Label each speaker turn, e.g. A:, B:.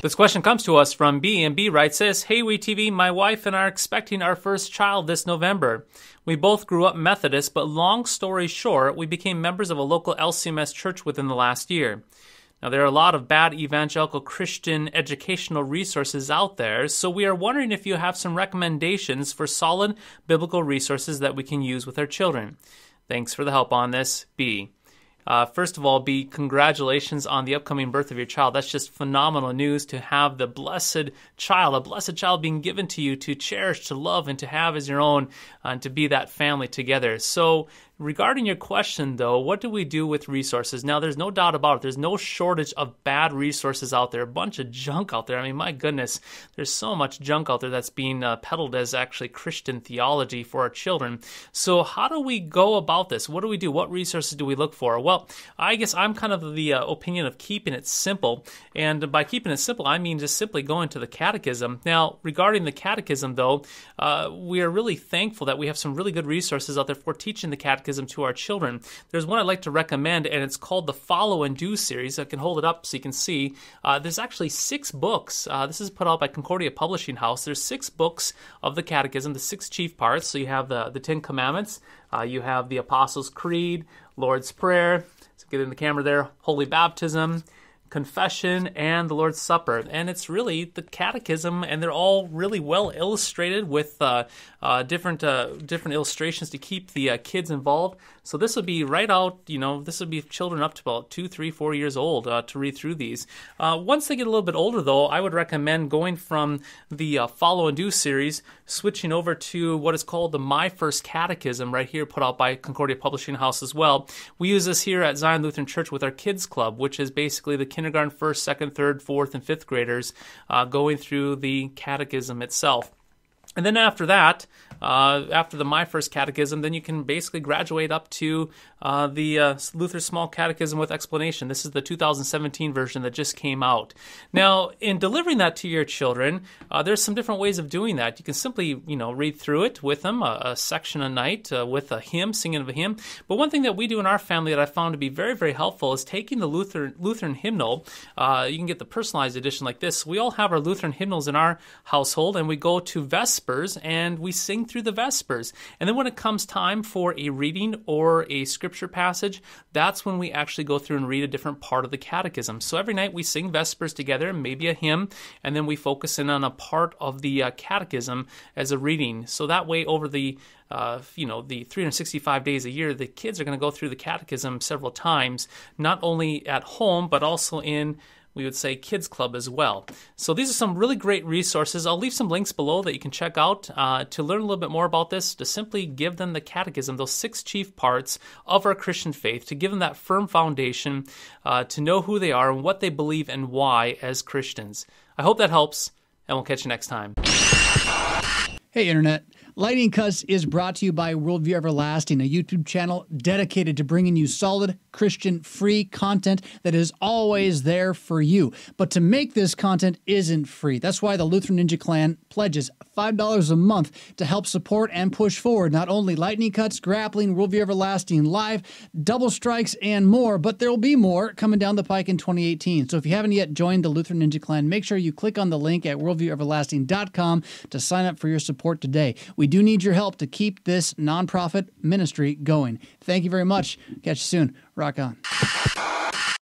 A: This question comes to us from B, and B writes this: Hey, WeTV, my wife and I are expecting our first child this November. We both grew up Methodist, but long story short, we became members of a local LCMS church within the last year. Now, there are a lot of bad evangelical Christian educational resources out there, so we are wondering if you have some recommendations for solid biblical resources that we can use with our children. Thanks for the help on this, B. First of all, B, congratulations on the upcoming birth of your child. That's just phenomenal news to have the blessed child, a blessed child being given to you to cherish, to love, and to have as your own, and to be that family together. So regarding your question, though, what do we do with resources? Now, there's no doubt about it. There's no shortage of bad resources out there, a bunch of junk out there. I mean, my goodness, there's so much junk out there that's being peddled as actually Christian theology for our children. So how do we go about this? What do we do? What resources do we look for? Well, I guess I'm kind of the opinion of keeping it simple. And by keeping it simple, I mean just simply going to the catechism. Now, regarding the catechism, though, we are really thankful that we have some really good resources out there for teaching the catechism to our children. There's one I'd like to recommend, and it's called the Follow and Do series. I can hold it up so you can see. There's actually 6 books. This is put out by Concordia Publishing House. There's 6 books of the catechism, the 6 chief parts. So you have the 10 Commandments, you have the Apostles' Creed, Lord's Prayer, so get in the camera there, Holy Baptism, Confession, and the Lord's Supper. And it's really the catechism, and they're all really well illustrated with different illustrations to keep the kids involved. So this would be right out, this would be children up to about 2, 3, 4 years old to read through these. Once they get a little bit older, though, I would recommend going from the Follow and Do series, switching over to what is called the My First Catechism, right here, put out by Concordia Publishing House as well. We use this here at Zion Lutheran Church with our Kids Club, which is basically the kindergarten, 1st, 2nd, 3rd, 4th, and 5th graders going through the catechism itself. And then after that, after the My First Catechism, then you can basically graduate up to the Luther Small Catechism with Explanation. This is the 2017 version that just came out. Now, in delivering that to your children, there's some different ways of doing that. You can simply, read through it with them, a section a night with a hymn, singing of a hymn. But one thing that we do in our family that I found to be very, very helpful is taking the Lutheran hymnal. You can get the personalized edition like this. We all have our Lutheran hymnals in our household, and we go to Vespers, and we sing through the Vespers. And then when it comes time for a reading or a scripture passage, that's when we actually go through and read a different part of the catechism. So every night we sing Vespers together, maybe a hymn, and then we focus in on a part of the catechism as a reading. So that way, over the 365 days a year, the kids are going to go through the catechism several times, not only at home, but also in, we would say, Kids Club as well. So these are some really great resources. I'll leave some links below that you can check out to learn a little bit more about this, to simply give them the catechism, those 6 chief parts of our Christian faith, to give them that firm foundation, to know who they are and what they believe and why as Christians. I hope that helps, and we'll catch you next time.
B: Hey, Internet. Lightning Cuts is brought to you by Worldview Everlasting, a YouTube channel dedicated to bringing you solid, Christian, free content that is always there for you. But to make this content isn't free. That's why the Lutheran Ninja Clan pledges $5 a month to help support and push forward not only Lightning Cuts, Grappling, Worldview Everlasting Live, Double Strikes, and more, but there will be more coming down the pike in 2018. So if you haven't yet joined the Lutheran Ninja Clan, make sure you click on the link at worldvieweverlasting.com to sign up for your support today. We do need your help to keep this nonprofit ministry going. Thank you very much. Catch you soon. Rock on.